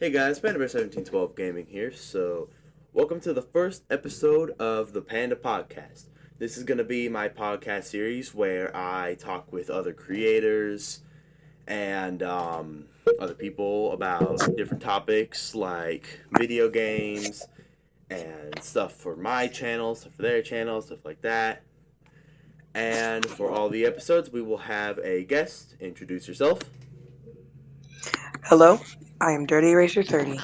Hey guys, Panda Podcast Gaming here. So, welcome to the first episode of the Panda Podcast. This is going to be my podcast series where I talk with other creators and other people about different topics like video games and stuff for my channel, stuff for their channel, stuff like that. And for all the episodes, we will have a guest. Introduce yourself. Hello, I am dirtyracer30.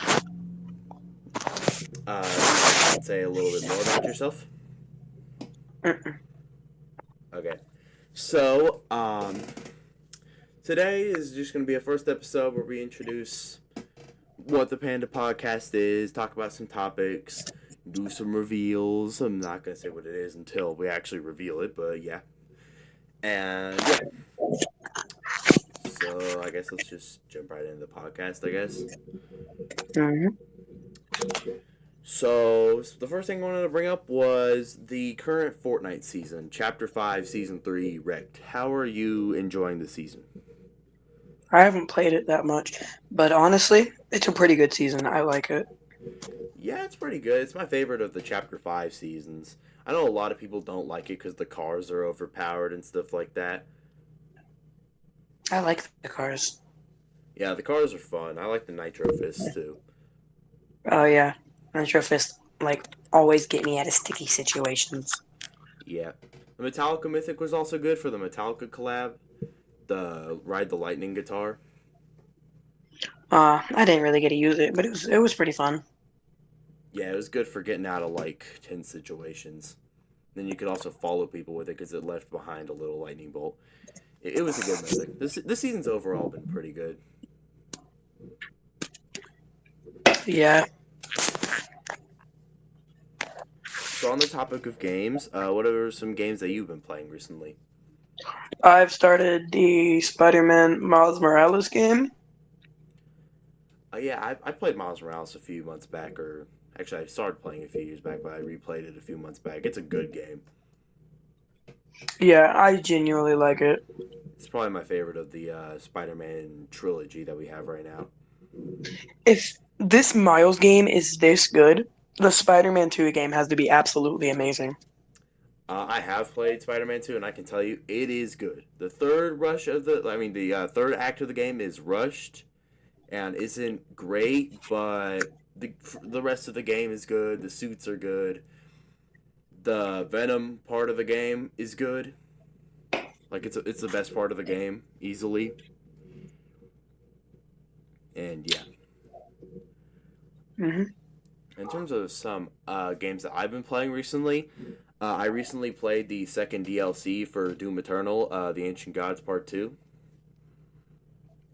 Say a little bit more about yourself. Mm-mm. Okay. So, today is just going to be a first episode where we introduce what the Panda Podcast is, talk about some topics, do some reveals. I'm not going to say what it is until we actually reveal it, but yeah. And, yeah. So, I guess let's just jump right into the podcast, I guess. Mm-hmm. So, the first thing I wanted to bring up was the current Fortnite season, Chapter 5, Season 3, Wrecked. How are you enjoying the season? I haven't played it that much, but honestly, it's a pretty good season. I like it. Yeah, it's pretty good. It's my favorite of the Chapter 5 seasons. I know a lot of people don't like it because the cars are overpowered and stuff like that. I like the cars. Yeah, the cars are fun. I like the Nitro Fists, too. Oh, yeah. Nitro Fist, always get me out of sticky situations. Yeah. The Metallica Mythic was also good for the Metallica collab. The Ride the Lightning guitar. I didn't really get to use it, but it was pretty fun. Yeah, it was good for getting out of, tense situations. Then you could also follow people with it because it left behind a little lightning bolt. It was a good mythic. This season's overall been pretty good. Yeah. So on the topic of games, what are some games that you've been playing recently? I've started the Spider-Man Miles Morales game. Yeah, I played Miles Morales a few months back, or actually I started playing a few years back, but I replayed it a few months back. It's a good game. Yeah, I genuinely like it. It's probably my favorite of the Spider-Man trilogy that we have right now. If this Miles game is this good, the Spider-Man 2 game has to be absolutely amazing. I have played Spider-Man 2, and I can tell you, it is good. The third third act of the game is rushed, and isn't great, but the rest of the game is good. The suits are good. The Venom part of the game is good. It's the best part of the game, easily. And yeah. Mm-hmm. In terms of some games that I've been playing recently, I recently played the second DLC for Doom Eternal, The Ancient Gods Part 2.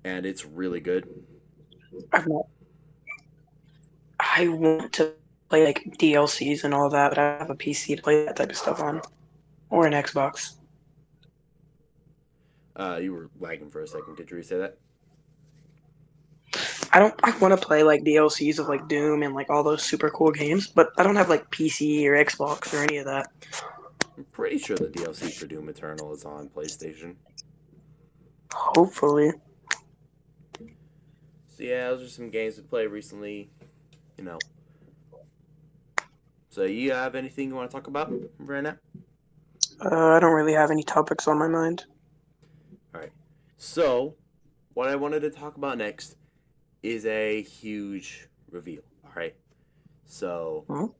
And it's really good. I want to play DLCs and all that, but I have a PC to play that type of stuff on. Or an Xbox. You were lagging for a second. Could you re-say that? I want to play DLCs of Doom and all those super cool games, but I don't have PC or Xbox or any of that. I'm pretty sure the DLC for Doom Eternal is on PlayStation. Hopefully. So yeah, those are some games to play recently. So you have anything you want to talk about right now? I don't really have any topics on my mind. Alright. So, what I wanted to talk about next is a huge reveal. Alright? So,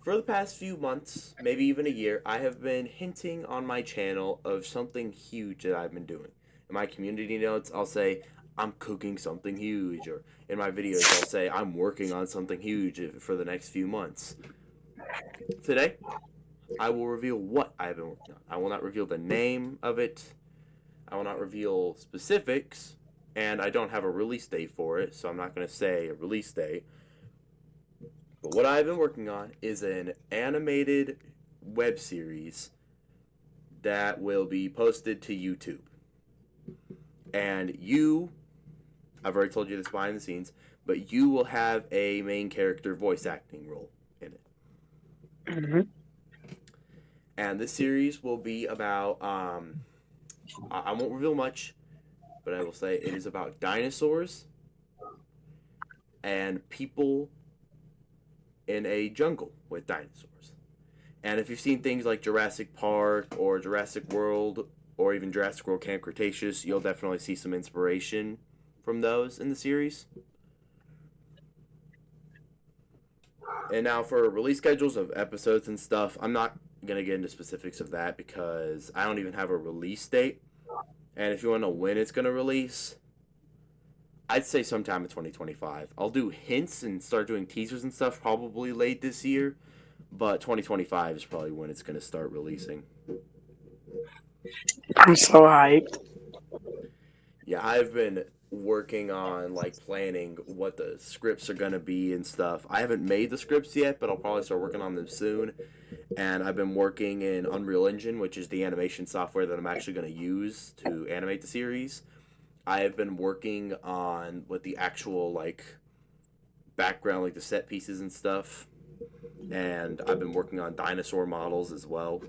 for the past few months, maybe even a year, I have been hinting on my channel of something huge that I've been doing. In my community notes, I'll say, I'm cooking something huge, or in my videos, I'll say, I'm working on something huge for the next few months. Today, I will reveal what I've been working on. I will not reveal the name of it. I will not reveal specifics, and I don't have a release date for it, so I'm not going to say a release date. But what I've been working on is an animated web series that will be posted to YouTube. And I've already told you this behind the scenes, but you will have a main character voice acting role in it. Mm-hmm. And this series will be about, I won't reveal much, but I will say it is about dinosaurs and people in a jungle with dinosaurs. And if you've seen things like Jurassic Park or Jurassic World or even Jurassic World Camp Cretaceous, you'll definitely see some inspiration from those in the series. And now for release schedules of episodes and stuff, I'm not going to get into specifics of that because I don't even have a release date. And if you want to know when it's going to release, I'd say sometime in 2025. I'll do hints and start doing teasers and stuff probably late this year, but 2025 is probably when it's going to start releasing. I'm so hyped. Yeah, I've been working on like planning what the scripts are going to be and stuff. I haven't made the scripts yet, but I'll probably start working on them soon. And I've been working in Unreal Engine, which is the animation software that I'm actually going to use to animate the series. I have been working on with the actual like background, like the set pieces and stuff. And I've been working on dinosaur models as well.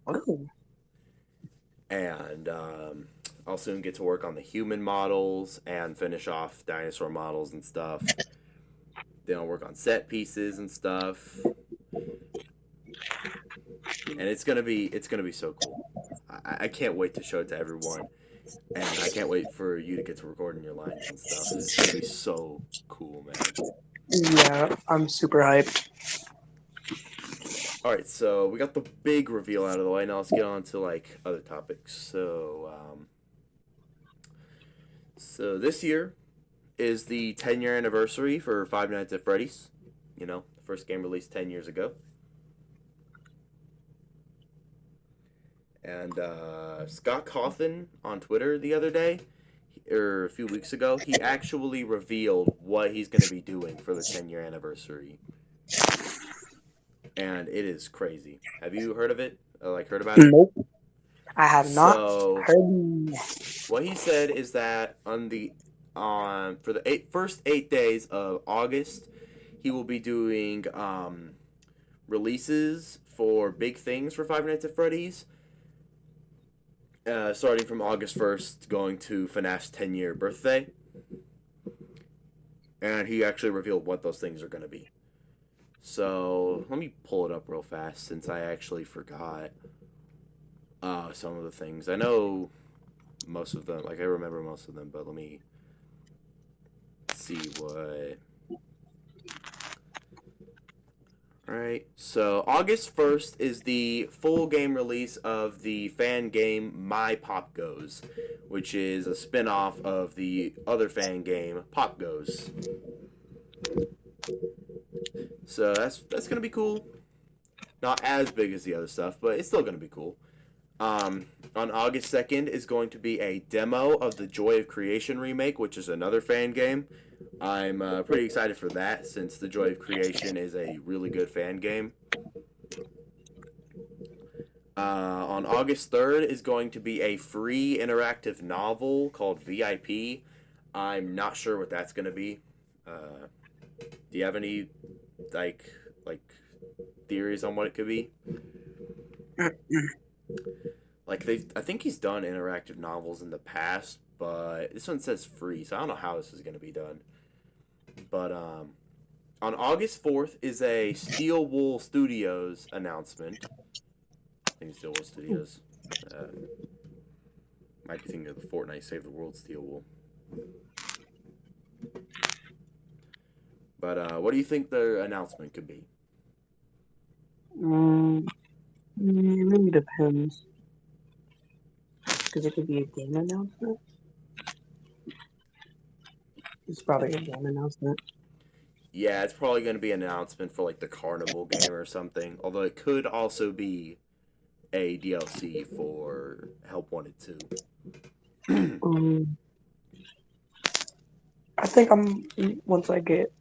Oh. And I'll soon get to work on the human models and finish off dinosaur models and stuff. Then I'll work on set pieces and stuff. And it's gonna be so cool. I can't wait to show it to everyone. And I can't wait for you to get to recording your lines and stuff. It's gonna be so cool, man. Yeah, I'm super hyped. Alright, so we got the big reveal out of the way. Now let's get on to like other topics. So this year is the 10-year anniversary for Five Nights at Freddy's. You know, the first game released 10 years ago. And Scott Cawthon on Twitter the other day, or a few weeks ago, he actually revealed what he's going to be doing for the 10-year anniversary. And it is crazy. Have you heard of it? Heard about it? Nope. I have not heard. What he said is that for the first 8 days of August, he will be doing releases for big things for Five Nights at Freddy's. Starting from August 1st, going to FNAF's 10-year birthday. And he actually revealed what those things are going to be. So, let me pull it up real fast since I actually forgot some of the things. I know most of them, I remember most of them, but let me see what... Alright, so August 1st is the full game release of the fan game My Pop Goes, which is a spin-off of the other fan game Pop Goes. So that's going to be cool. Not as big as the other stuff, but it's still going to be cool. On August 2nd is going to be a demo of the Joy of Creation remake, which is another fan game. I'm pretty excited for that since the Joy of Creation is a really good fan game. On August 3rd is going to be a free interactive novel called VIP. I'm not sure what that's going to be. Do you have any like theories on what it could be? I think he's done interactive novels in the past, but this one says free, so I don't know how this is going to be done. But on August 4th is a Steel Wool Studios announcement. I think Steel Wool Studios. Might be thinking of the Fortnite Save the World Steel Wool. But what do you think the announcement could be? It really depends. Because it could be a game announcement. It's probably a game announcement. Yeah, it's probably going to be an announcement for like the Carnival game or something. Although it could also be a DLC for Help Wanted 2. I think once I get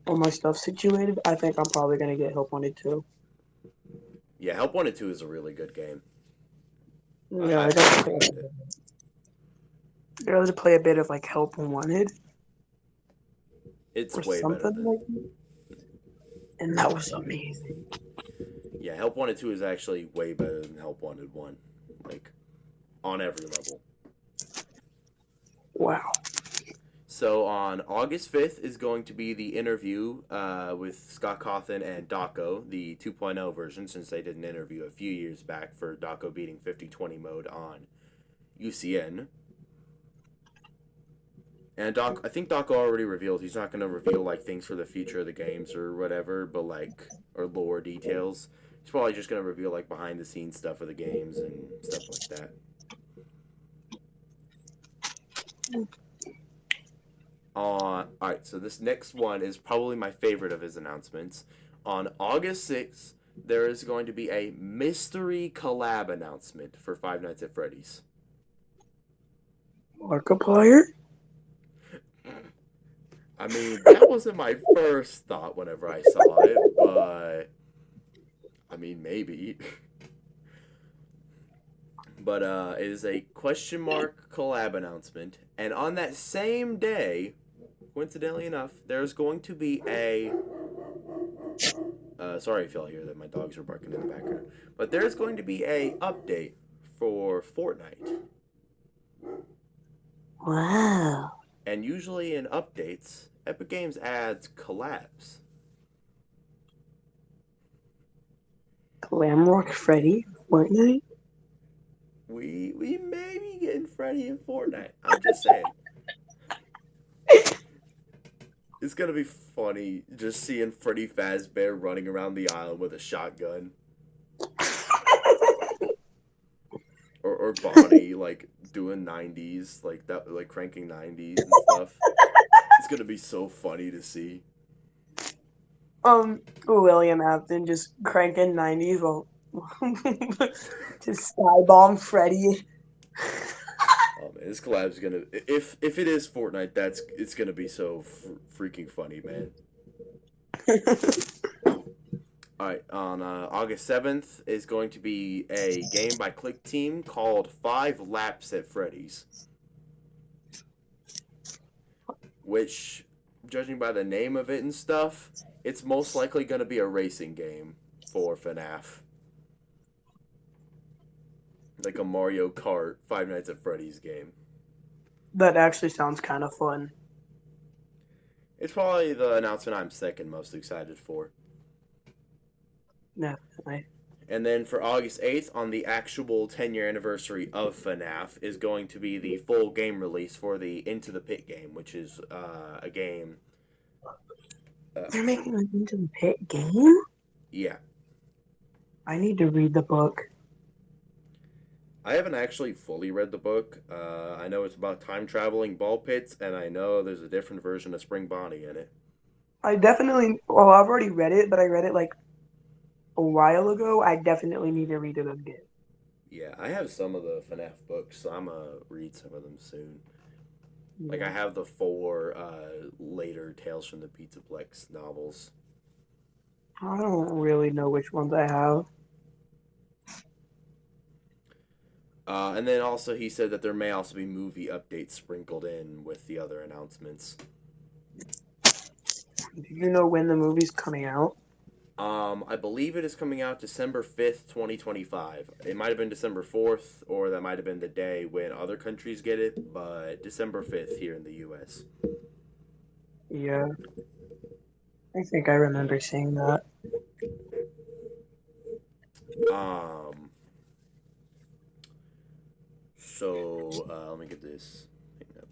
all my stuff situated, I think I'm probably going to get Help Wanted 2. Yeah, Help Wanted 2 is a really good game. Yeah, I got to play a bit of like Help Wanted. It's or way better than... like that. And that was amazing. Yeah, Help Wanted 2 is actually way better than Help Wanted 1. Like, on every level. Wow. So on August 5th is going to be the interview with Scott Cawthon and Dako, the 2.0 version, since they did an interview a few years back for Dako beating 50-20 mode on UCN. And I think Dako already revealed he's not going to reveal like things for the future of the games or whatever, but like or lore details. He's probably just going to reveal like behind the scenes stuff of the games and stuff like that. Alright, so this next one is probably my favorite of his announcements. On August 6th, there is going to be a mystery collab announcement for Five Nights at Freddy's. Markiplier? I mean, that wasn't my first thought whenever I saw it, but I mean, maybe. But it is a question mark collab announcement, and on that same day, coincidentally enough, there's going to be a sorry if y'all hear that my dogs are barking in the background, but there's going to be a update for Fortnite. Wow. And usually in updates, Epic Games adds collabs. Glamrock Freddy? Fortnite? We may be getting Freddy in Fortnite. I'm just saying. It's gonna be funny just seeing Freddy Fazbear running around the island with a shotgun. or Bonnie like doing 90s, like that, like cranking 90s and stuff. It's gonna be so funny to see. William Afton just cranking 90s while just skybomb Freddy. Oh man, this collab's gonna if it is Fortnite, it's gonna be so freaking funny, man. Alright, on August 7th is going to be a game by Click Team called 5 Laps at Freddy's. Which, judging by the name of it and stuff, it's most likely going to be a racing game for FNAF. Like a Mario Kart 5 Nights at Freddy's game. That actually sounds kind of fun. It's probably the announcement I'm second most excited for. Definitely. And then for August 8th, on the actual 10-year anniversary of FNAF, is going to be the full game release for the Into the Pit game, which is a game... They're making an Into the Pit game? Yeah. I need to read the book. I haven't actually fully read the book. I know it's about time-traveling ball pits, and I know there's a different version of Spring Bonnie in it. I've already read it, but I read it like a while ago. I definitely need to read it again. Yeah, I have some of the FNAF books, so I'm going to read some of them soon. Yeah. Like, I have the 4 later Tales from the Pizzaplex novels. I don't really know which ones I have. And then also he said that there may also be movie updates sprinkled in with the other announcements. Do you know when the movie's coming out? I believe it is coming out December 5th, 2025. It might have been December 4th, or that might have been the day when other countries get it, but December 5th here in the U.S. Yeah. I think I remember seeing that. So, let me get this thing up.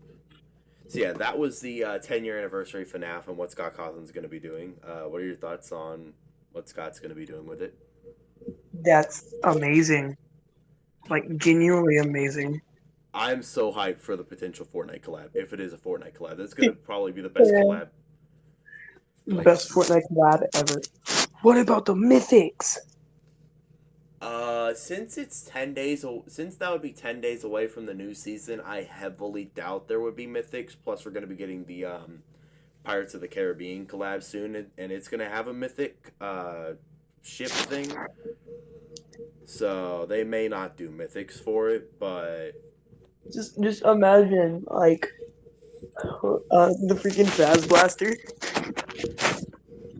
So, yeah, that was the 10-year anniversary FNAF and what Scott Cawthon's going to be doing. What are your thoughts on what Scott's going to be doing with it? That's amazing. Like, genuinely amazing. I'm so hyped for the potential Fortnite collab. If it is a Fortnite collab, that's going to probably be the best collab. Like, best Fortnite collab ever. What about the Mythics? Since it's 10 days, since that would be 10 days away from the new season, I heavily doubt there would be Mythics. Plus, we're going to be getting the Pirates of the Caribbean collab soon, and it's going to have a Mythic ship thing. So they may not do Mythics for it, but just imagine like the freaking Jazz Blaster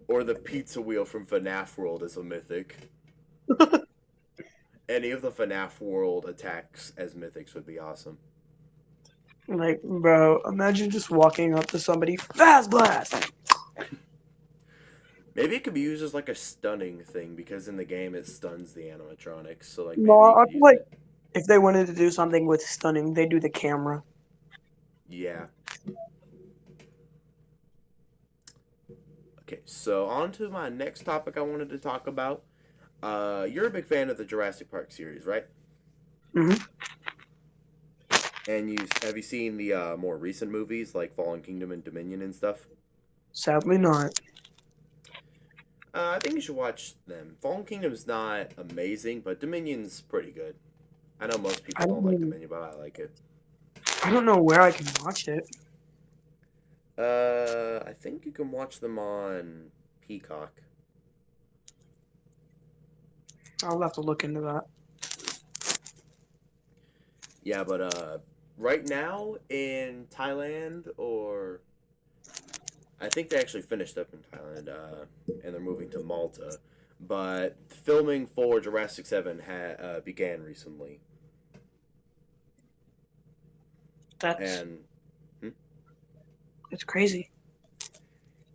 or the pizza wheel from FNAF World as a Mythic. Any of the FNAF World attacks as Mythics would be awesome. Like, bro, imagine just walking up to somebody, fast blast. Maybe it could be used as like a stunning thing because in the game it stuns the animatronics. So like maybe No, you I could feel use like it. if they wanted to do something with stunning, they do the camera. Yeah. Okay, so on to my next topic I wanted to talk about. You're a big fan of the Jurassic Park series, right? Hmm. And you have you seen the more recent movies like Fallen Kingdom and Dominion and stuff? Sadly, not. I think you should watch them. Fallen Kingdom's not amazing, but Dominion's pretty good. I know most I people don't like don't. Dominion, but I like it. I don't know where I can watch it. I think you can watch them on Peacock. I'll have to look into that. Yeah, but right now in Thailand, or I think they actually finished up in Thailand, and they're moving to Malta. But filming for Jurassic 7 began recently, That's and hmm? it's crazy.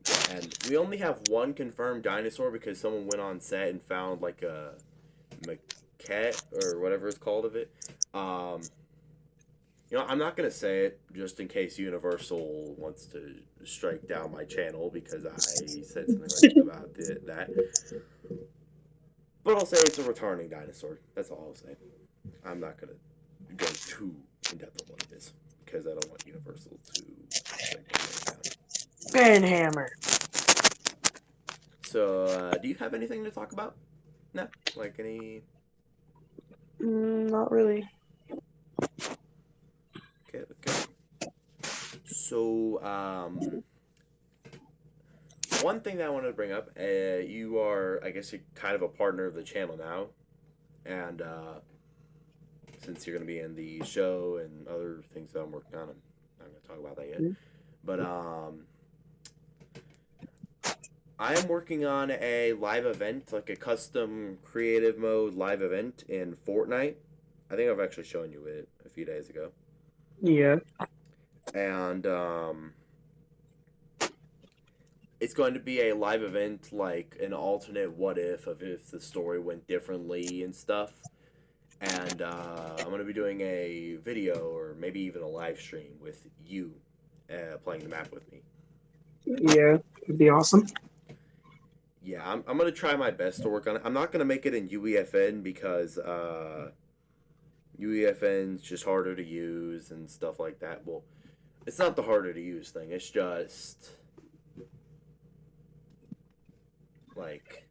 Yeah, and we only have one confirmed dinosaur because someone went on set and found like a maquette or whatever it's called of it. Um, I'm not gonna say it just in case Universal wants to strike down my channel because I said something like about that. But I'll say it's a returning dinosaur. That's all I'll say. I'm not gonna go too in depth on what it is because I don't want Universal to strike my channel down. Banhammer. So, do you have anything to talk about? No, like any. Not really. Okay, okay. So, one thing that I wanted to bring up, you are, I guess, you're kind of a partner of the channel now, and since you're going to be in the show and other things that I'm working on, I'm not going to talk about that yet. But I am working on a live event, like a custom creative mode live event in Fortnite. I think I've actually shown you it a few days ago. Yeah. And it's going to be a live event, like an alternate what if of if the story went differently and stuff. And I'm going to be doing a video or maybe even a live stream with you playing the map with me. Yeah. It'd be awesome. Yeah, I'm going to try my best to work on it. I'm not going to make it in UEFN because UEFN's just harder to use and stuff like that. Well, it's not the harder to use thing. It's just like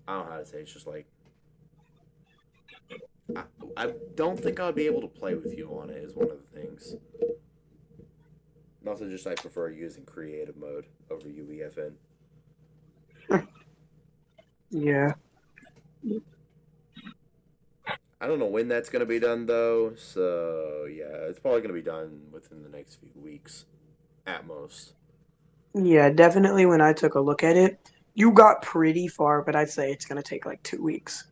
I don't know how to say. It's just like I, I don't think I'll be able to play with you on it. Is one of the things. And also, just I prefer using creative mode over UEFN. Yeah. I don't know when that's gonna be done though. So yeah, it's probably gonna be done within the next few weeks, at most. Yeah, definitely when I took a look at it, you got pretty far, but I'd say it's gonna take like 2 weeks.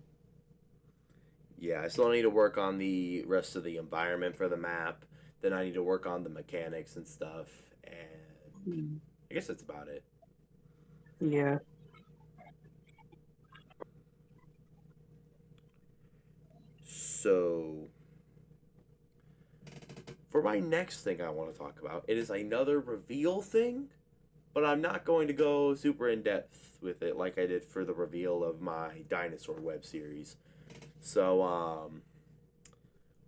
Yeah, I still need to work on the rest of the environment for the map. Then I need to work on the mechanics and stuff. And I guess that's about it. Yeah. So, for my next thing I want to talk about, it is another reveal thing, but I'm not going to go super in depth with it like I did for the reveal of my dinosaur web series. So,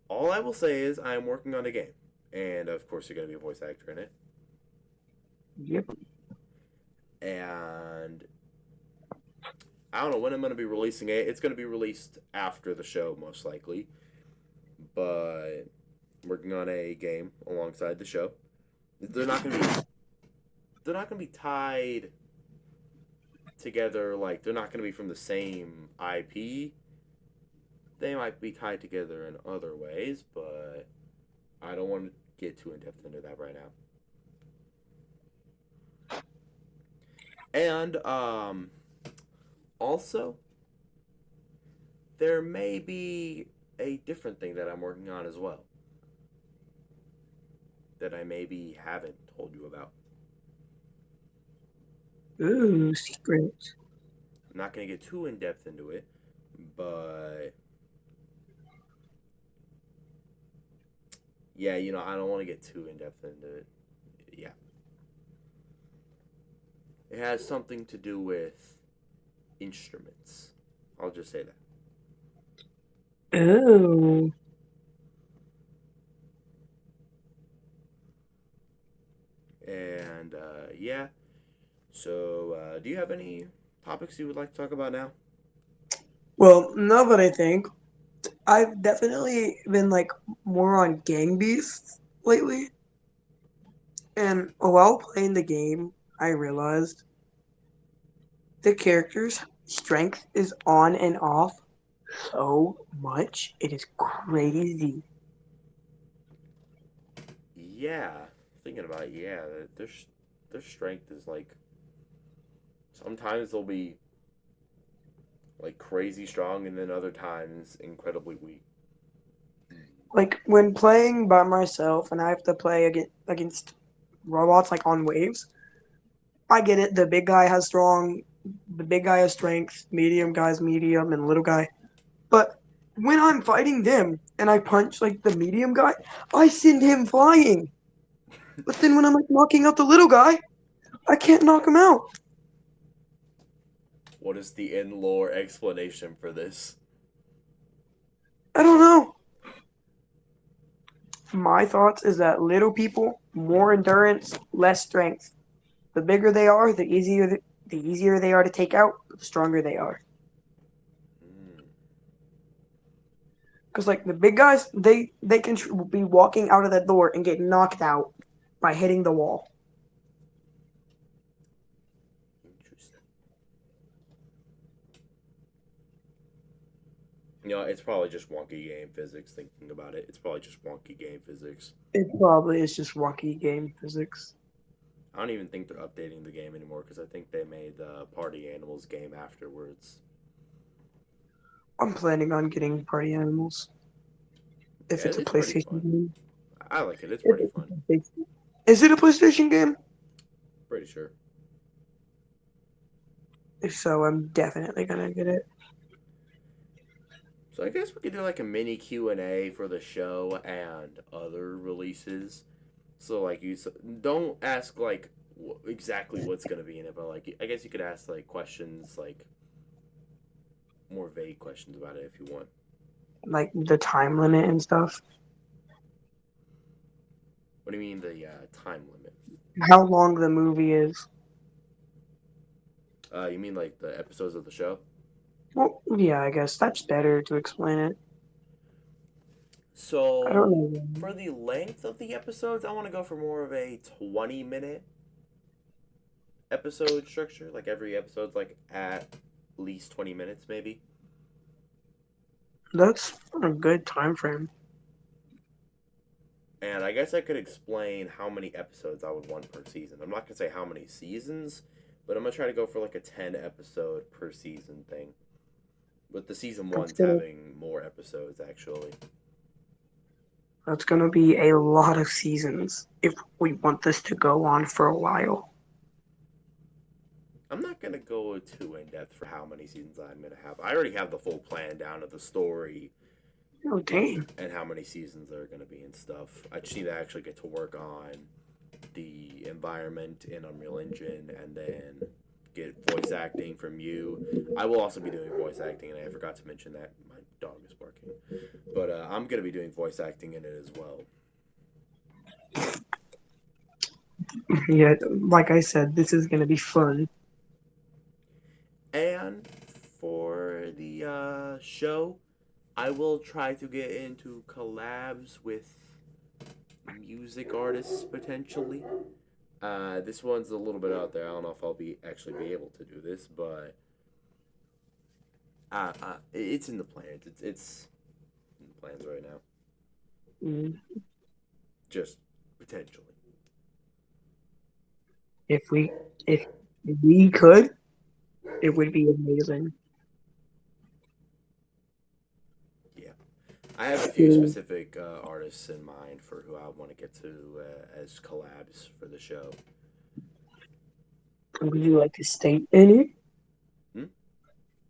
all I will say is I'm working on a game. And of course, you're going to be a voice actor in it. Yep. And I don't know when I'm going to be releasing it. It's going to be released after the show, most likely. But I'm working on a game alongside the show. They're not going to be. They're not going to be tied together. Like they're not going to be from the same IP. They might be tied together in other ways, but I don't want to get too in depth into that right now. And also, there may be a different thing that I'm working on as well. that I maybe haven't told you about. Ooh, secrets. I'm not going to get too in depth into it, but yeah, I don't want to get too in depth into it. Yeah. It has something to do with instruments. I'll just say that. Ooh. And yeah. So, do you have any topics you would like to talk about now? Well, now that I think, I've definitely been like more on gang beasts lately. And while playing the game, I realized the character's strength is on and off so much. It is crazy. Yeah, thinking about it, yeah, their strength is like sometimes they'll be like crazy strong, and then other times incredibly weak. Like when playing by myself and I have to play against robots like on waves, I get it. The big guy has strength, medium guy's medium, and little guy. But when I'm fighting them and I punch like the medium guy, I send him flying. But then when I'm like knocking out the little guy, I can't knock him out. What is the in lore explanation for this? I don't know. My thoughts is that little people, more endurance, less strength. The bigger they are, the easier they are to take out, the stronger they are. Mm, Because like the big guys, they can be walking out of that door and get knocked out by hitting the wall. interesting. It's probably just wonky game physics. Thinking about it, it's probably just wonky game physics. It probably is just wonky game physics. I don't even think they're updating the game anymore because I think they made the Party Animals game afterwards. I'm planning on getting Party Animals if Yeah, it's a it's pretty PlayStation fun. game. I like it. It's If pretty it's fun. a PlayStation- Is it a PlayStation game? Pretty sure. If so, I'm definitely gonna get it. So I guess we could do like a mini Q&A for the show and other releases. So like don't ask like exactly what's gonna be in it, but like I guess you could ask like questions like more vague questions about it if you want. Like the time limit and stuff. What do you mean the time limit? How long the movie is. You mean like the episodes of the show? Well, yeah, I guess that's better to explain it. I don't So know. for the length of the episodes, I want to go for more of a 20-minute episode structure. Like every episode's like at least 20 minutes, maybe. That's a good time frame. And I guess I could explain how many episodes I would want per season. I'm not going to say how many seasons, but I'm going to try to go for like a 10 episode per season thing. With the season That's ones gonna having more episodes, actually. that's gonna be a lot of seasons if we want this to go on for a while. I'm not going to go too in depth for how many seasons I'm going to have. I already have the full plan down of the story Oh dang. and how many seasons there are going to be and stuff. I just need to actually get to work on the environment in Unreal Engine and then get voice acting from you. I will also be doing voice acting, and I forgot to mention that my dog is barking. But I'm going to be doing voice acting in it as well. Yeah, like I said, this is gonna be fun. And for the show, I will try to get into collabs with music artists potentially. This one's a little bit out there. I don't know if I'll actually be able to do this, but it's in the plans. It's in the plans right now. Mm. Just potentially. If we could, it would be amazing. Yeah. I have a few specific artists in mind for who I want to get to as collabs for the show. Would you like to state any? Hmm?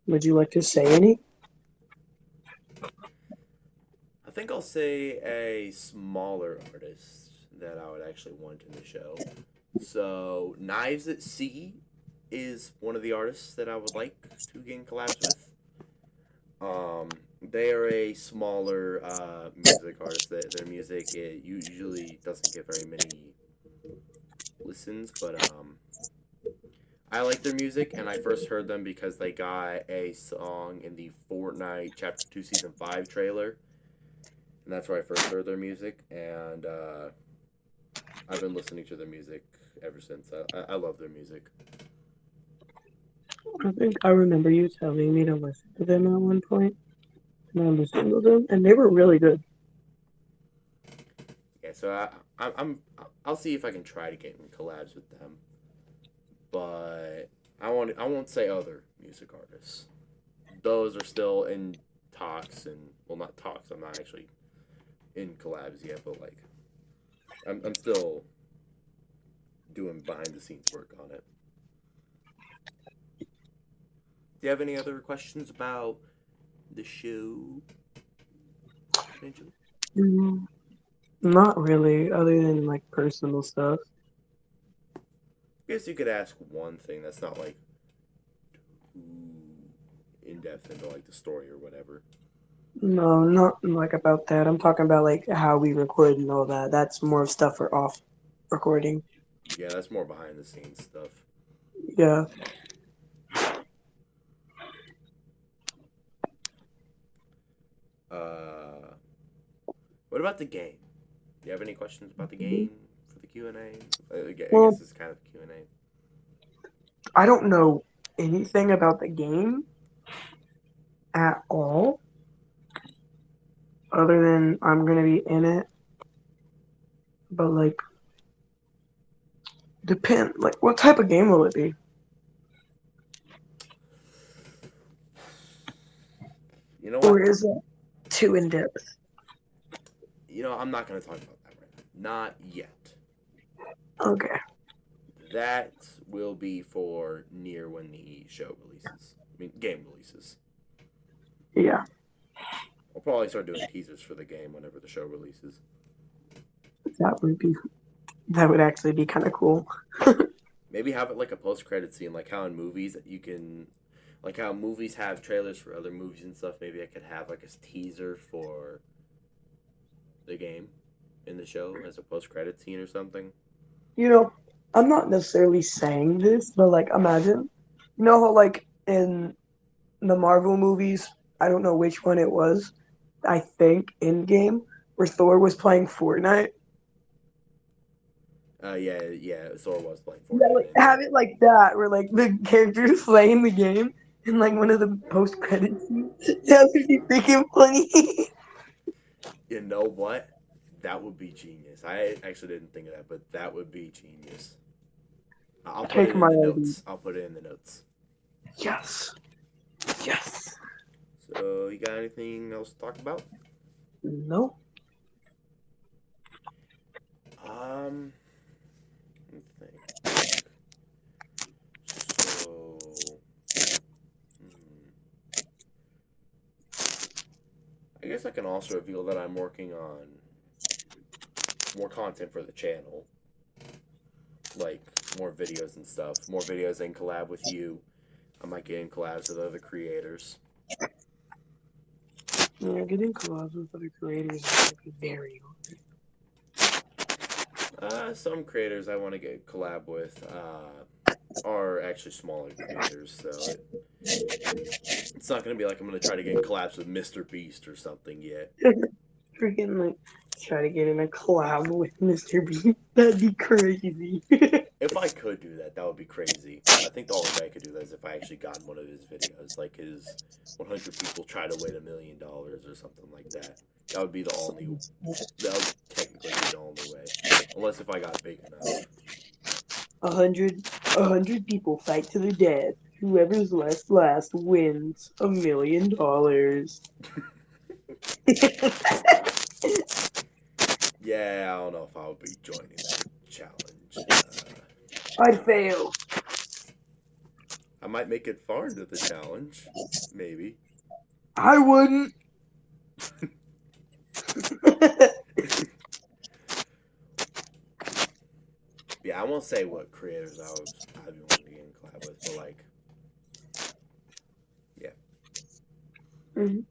Would you like to say any? I think I'll say a smaller artist that I would actually want in the show. So, Knives at Sea is one of the artists that I would like to get in collabs with. They are a smaller music artist. Their music usually doesn't get very many listens, but I like their music, and I first heard them because they got a song in the Fortnite Chapter 2 Season 5 trailer, and that's where I first heard their music, and I've been listening to their music ever since. I love their music. I think I remember you telling me to listen to them at one point, and I listened to them, and they were really good. Yeah, so I'll see if I can try to get in collabs with them, but I won't say other music artists. Those are still in talks, and well, not talks. I'm not actually in collabs yet, but like I'm still doing behind the scenes work on it. Do you have any other questions about the show, Angel? Not really, other than like personal stuff. I guess you could ask one thing that's not like too in depth into like the story or whatever. No, not like about that. I'm talking about like how we record and all that. That's more stuff for off recording. Yeah, that's more behind the scenes stuff. Yeah. What about the game? Do you have any questions about the game for the Q&A? I guess it's kind of Q&A. I don't know anything about the game at all, other than I'm gonna be in it. But like, like what type of game will it be? You know what? Or is it too in depth? You know, I'm not gonna talk about that right now. Not yet. Okay. That will be for near when the show releases. I mean, game releases. Yeah. I'll probably start doing teasers for the game whenever the show releases. That would actually be kind of cool. Maybe have it like a post-credit scene, like how in movies you can, like how movies have trailers for other movies and stuff. Maybe I could have like a teaser for the game in the show as a post-credit scene or something. You know, I'm not necessarily saying this, but like imagine, you know how like in the Marvel movies, I don't know which one it was, I think Endgame, where Thor was playing Fortnite. Yeah, Thor was playing Fortnite. Yeah, like have it like that, where like the characters playing the game and like one of the post credits scenes. That would be freaking funny. You know what? That would be genius. I actually didn't think of that, but that would be genius. I'll put it in the notes. I'll put it in the notes. Yes. Yes. So, you got anything else to talk about? No. Let me think. So, I guess I can also reveal that I'm working on more content for the channel. Like, more videos and stuff. More videos and collab with you. I might get in collabs with other creators. Yeah, getting collabs with other creators is very hard. Some creators I want to get collab with are actually smaller creators, so it's not going to be like I'm going to try to get in collabs with Mr. Beast or something yet. Freaking like try to get in a collab with Mr. Beast. That'd be crazy. If I could do that, that would be crazy. I think the only way I could do that is if I actually got in one of his videos, like his 100 people try to win $1 million or something like that. That would be the only. That would technically be the only way, unless if I got big enough. 100 people fight to the death. Whoever's last wins $1 million. Yeah, I don't know if I'll be joining that challenge. I'd fail. I might make it far into the challenge. Maybe. I wouldn't. Yeah, I won't say what creators I'd be wanting to get in collab with, but like, yeah. Mm-hmm.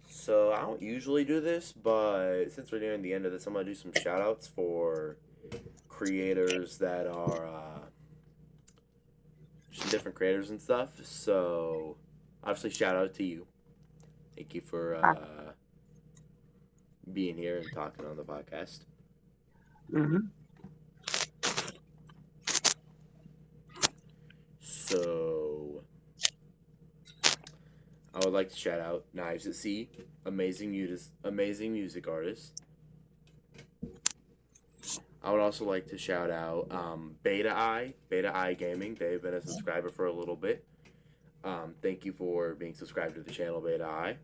So I don't usually do this, but since we're nearing the end of this, I'm gonna do some shout outs for creators that are some different creators and stuff. So obviously shout out to you. Thank you for being here and talking on the podcast. Mm-hmm. So I would like to shout out Knives at Sea, amazing music artist. I would also like to shout out Beta Eye Gaming. They've been a subscriber for a little bit. Thank you for being subscribed to the channel, Beta Eye.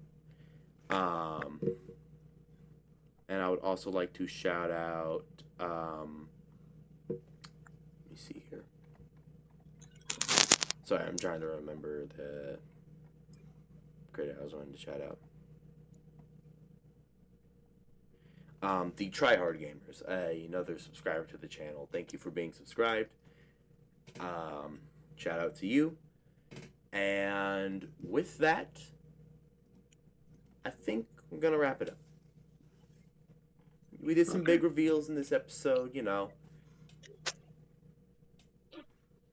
And I would also like to shout out. Let me see here. Sorry, I'm trying to remember the creator I was wanting to shout out. The Tryhard Gamers, another subscriber to the channel. Thank you for being subscribed. Shout out to you. And with that, I think we're going to wrap it up. We did some big reveals in this episode, you know.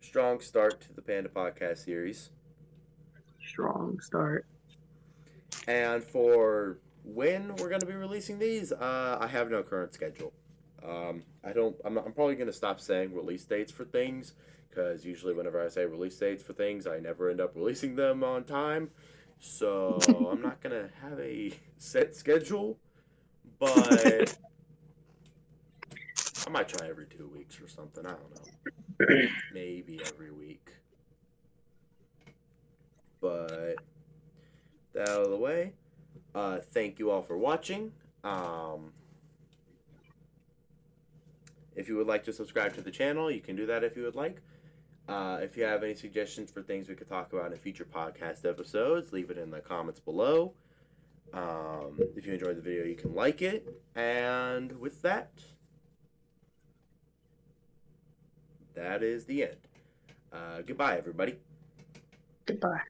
Strong start to the Panda Podcast series. Strong start. And for when we're going to be releasing these, I have no current schedule. I'm probably going to stop saying release dates for things, because usually whenever I say release dates for things, I never end up releasing them on time. So I'm not going to have a set schedule, but I might try every 2 weeks or something. I don't know. Maybe every week. But that out of the way. Thank you all for watching. If you would like to subscribe to the channel, you can do that if you would like. If you have any suggestions for things we could talk about in future podcast episodes, leave it in the comments below. If you enjoyed the video, you can like it. And with that, that is the end. Goodbye, everybody. Goodbye.